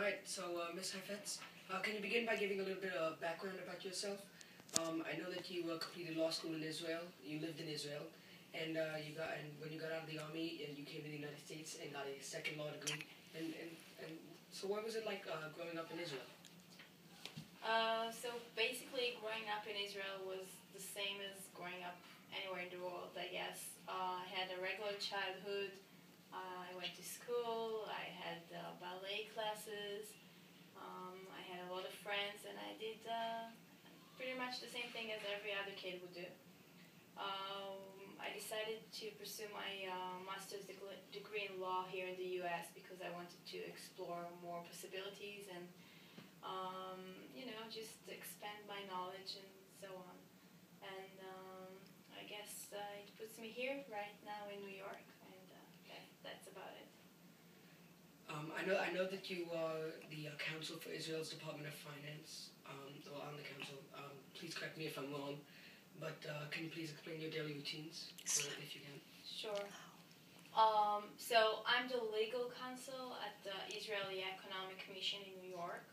Alright, so Ms. Heifetz, can you begin by giving a little bit of background about yourself? I know that you completed law school in Israel, you lived in Israel, and when you got out of the army, you came to the United States and got a second law degree. And so what was it like growing up in Israel? So basically, growing up in Israel was the same as growing up anywhere in the world, I guess. I had a regular childhood. I went to school. I had ballet classes. I had a lot of friends, and I did pretty much the same thing as every other kid would do. I decided to pursue my master's degree in law here in the U.S. because I wanted to explore more possibilities and just expand my knowledge and so on. And I guess it puts me here right now in New York, and that's about it. I know that you are the counsel for Israel's Department of Finance, or on the council. Please correct me if I'm wrong, but can you please explain your daily routines, if you can? Sure. So I'm the legal counsel at the Israeli Economic Commission in New York,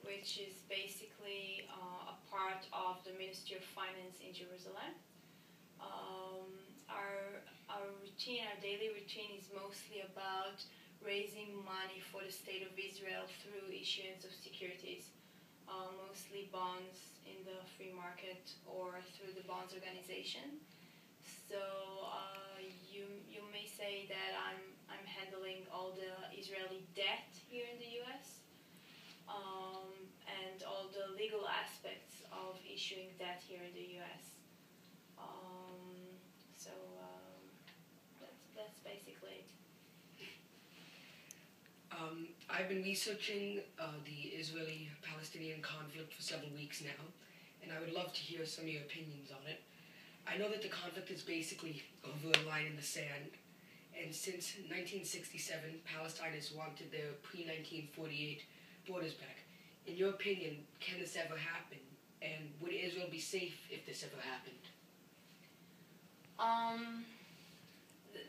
which is basically a part of the Ministry of Finance in Jerusalem. Our daily routine is mostly about raising money for the state of Israel through issuance of securities, mostly bonds in the free market or through the bonds organization. So you may say that I'm handling all the Israeli debt here in the U.S. And all the legal aspects of issuing debt here in the U.S. That's basically it. I've been researching the Israeli-Palestinian conflict for several weeks now, and I would love to hear some of your opinions on it. I know that the conflict is basically over a line in the sand, and since 1967, Palestine has wanted their pre-1948 borders back. In your opinion, can this ever happen? And would Israel be safe if this ever happened?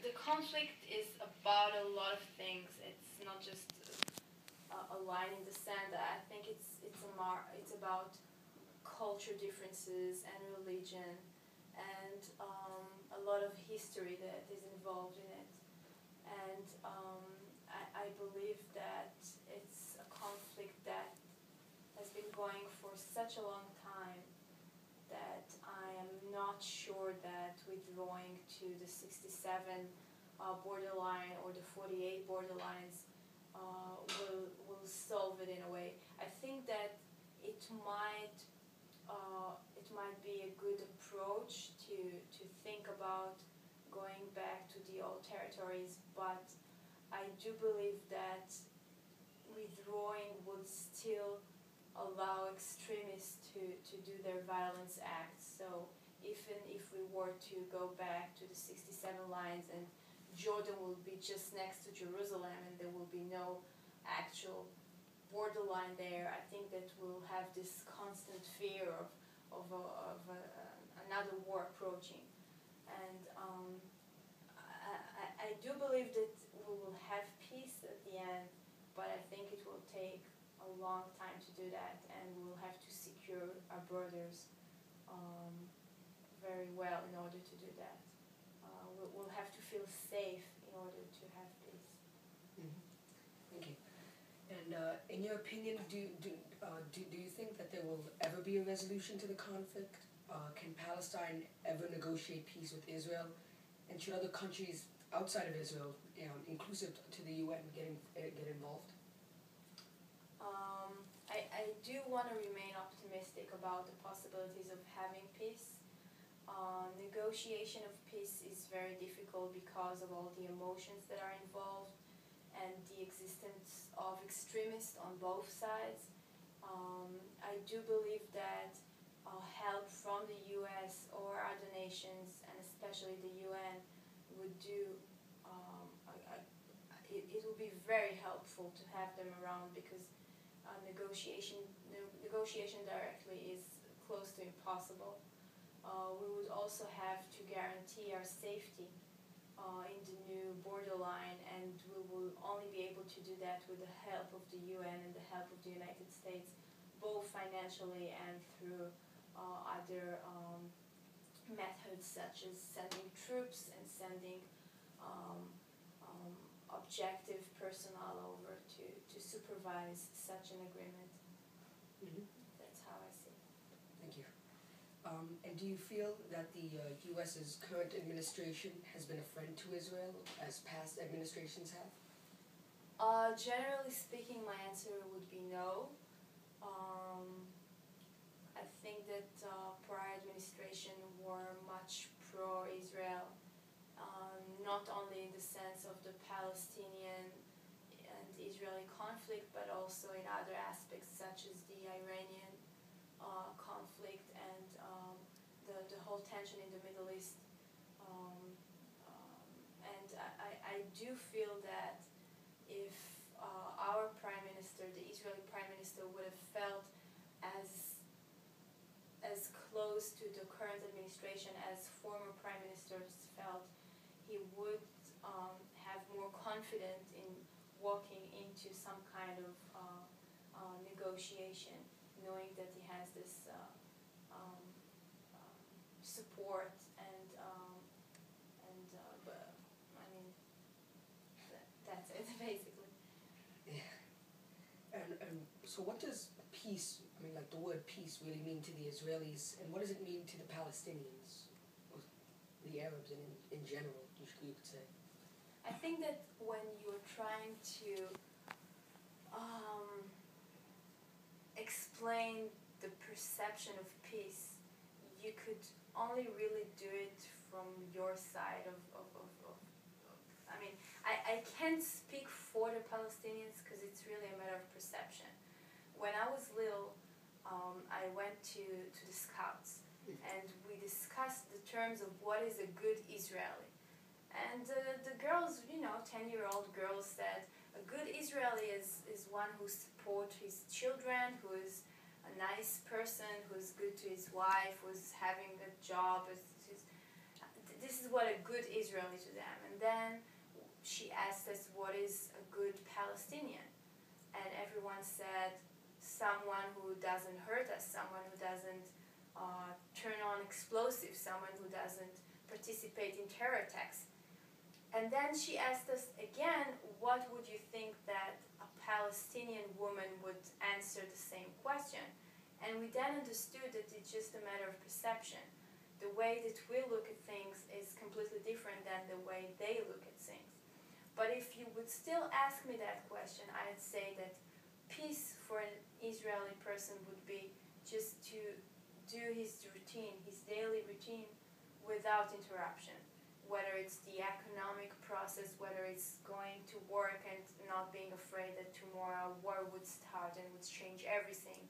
The conflict is about a lot of things. It's not just a line in the sand. I think it's about culture differences and religion and a lot of history that is involved in it. And I believe that it's a conflict that has been going for such a long time that I am not sure that withdrawing to the 67 borderline or the 48 borderlines will solve it in a way. I think that it might be a good approach to think about going back to the old territories, but I do believe that withdrawing would still allow extremists to do their violence acts. So even if we were to go back to the 67 lines and Jordan will be just next to Jerusalem and there will be no actual borderline there, I think that we'll have this constant fear of another war approaching. And I do believe that we will have peace at the end, but I think it will take a long time to do that, and we'll have to secure our borders very well in order to do that. We'll have to feel safe in order to have peace. Mm-hmm. Thank you. And in your opinion, do you think that there will ever be a resolution to the conflict? Can Palestine ever negotiate peace with Israel? And should other countries outside of Israel, inclusive to the UN, get involved? I do want to remain optimistic about the possibilities of having peace. Negotiation of peace is very difficult because of all the emotions that are involved and the existence of extremists on both sides. I do believe that help from the U.S. or other nations, and especially the UN, would do. It would be very helpful to have them around because negotiation directly is close to impossible. We would also have to guarantee our safety in the new borderline, and we will only be able to do that with the help of the UN and the help of the United States, both financially and through other methods such as sending troops and sending um, objective personnel over to supervise such an agreement. Mm-hmm. That's how I see it. Thank you. And do you feel that the U.S.'s current administration has been a friend to Israel, as past administrations have? Generally speaking, my answer would be no. I think that prior administration were much pro-Israel, not only in the sense of the Palestinian and Israeli conflict, but also in other aspects such as the Iranian conflict and the whole tension in the Middle East. And I do feel that if our Prime Minister, the Israeli Prime Minister, would have felt as close to the current administration as former Prime Ministers felt, he would have more confidence in walking into some kind of negotiation, knowing that he has this support but I mean that's it basically. Yeah. And so what does peace, I mean, like the word peace, really mean to the Israelis, and what does it mean to the Palestinians, or the Arabs in general, you could say? I think that when you're trying to explain the perception of peace, you could only really do it from your side of I mean, I can't speak for the Palestinians because it's really a matter of perception. When I was little, I went to the Scouts, and we discussed the terms of what is a good Israeli. And the girls, 10-year-old girls said, a good Israeli is one who supports his children, who is a nice person, who is good to his wife, who is having a job. This is what a good Israeli to them. And then she asked us, what is a good Palestinian? And everyone said, someone who doesn't hurt us, someone who doesn't turn on explosives, someone who doesn't participate in terror attacks. And then she asked us again, what would you think that a Palestinian woman would answer the same question? And we then understood that it's just a matter of perception. The way that we look at things is completely different than the way they look at things. But if you would still ask me that question, I'd say that peace for an Israeli person would be just to do his routine, his daily routine, without interruption. Whether it's the economic process, whether it's going to work and not being afraid that tomorrow war would start and would change everything.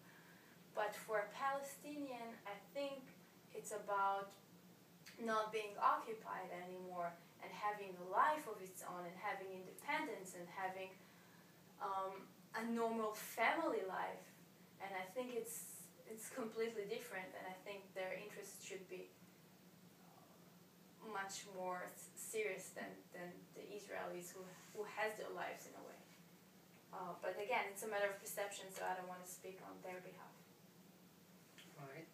But for a Palestinian, I think it's about not being occupied anymore and having a life of its own and having independence and having a normal family life. And I think it's completely different, and I think their interests should be much more serious than the Israelis who has their lives in a way. But again, it's a matter of perception, so I don't want to speak on their behalf. All right.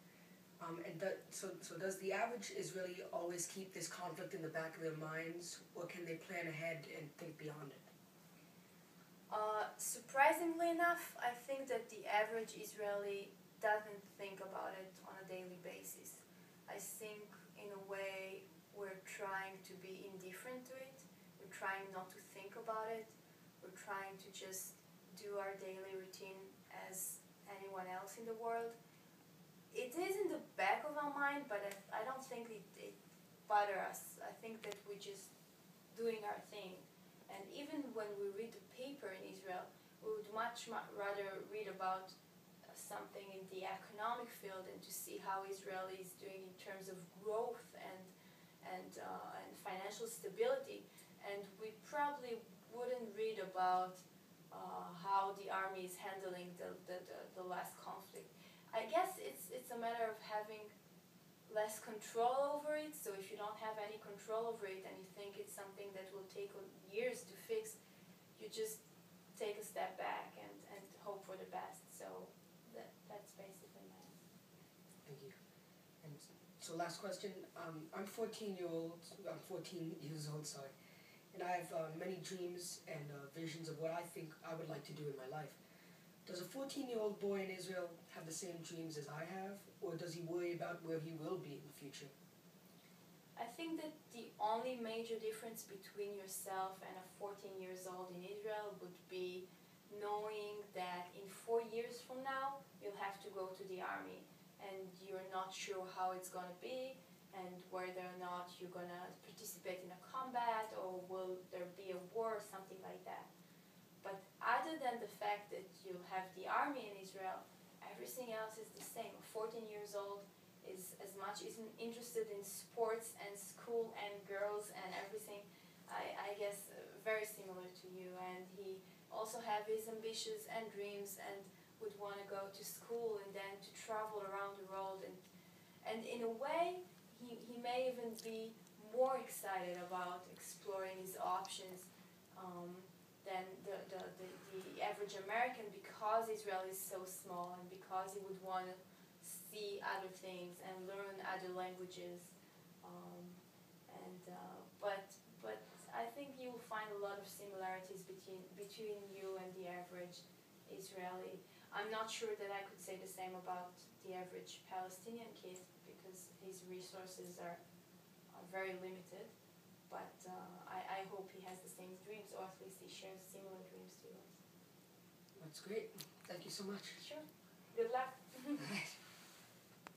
So does the average Israeli always keep this conflict in the back of their minds, or can they plan ahead and think beyond it? Surprisingly enough, I think that the average Israeli doesn't think about it on a daily basis. I think, in a way, we're trying to be indifferent to it. We're trying not to think about it. We're trying to just do our daily routine as anyone else in the world. It is in the back of our mind, but I don't think it bothers us. I think that we're just doing our thing. And even when we read the paper in Israel, we would much rather read about something in the economic field and to see how Israel is doing in terms of growth and financial stability. And we probably wouldn't read about how the army is handling the last conflict. I guess it's a matter of having less control over it. So if you don't have any control over it and you think it's something that will take years to fix, you just take a step back and hope for the best. So that's basically my answer. Thank you. And so last question. I'm 14 years old, sorry, and I have many dreams and visions of what I think I would like to do in my life. Does a 14-year-old boy in Israel have the same dreams as I have, or does he worry about where he will be in the future? I think that the only major difference between yourself and a 14 years old in Israel would be knowing that in 4 years from now you'll have to go to the army and you're not sure how it's going to be and whether or not you're going to participate in a combat or will there be a war or something like that. But other than the fact that you'll have the army in Israel, everything else is the same. 14 years old is as much interested in sports and school and girls and everything, I guess, very similar to you. And he also have his ambitions and dreams and would want to go to school and then to travel around the world. And in a way, he may even be more excited about exploring his options than the average American, because Israel is so small and because he would want to see other things and learn other languages. But I think you will find a lot of similarities between you and the average Israeli. I'm not sure that I could say the same about the average Palestinian kid because his resources are very limited. But I hope he has the same dreams, or at least he shares similar dreams to yours. That's great. Thank you so much. Sure. Good luck.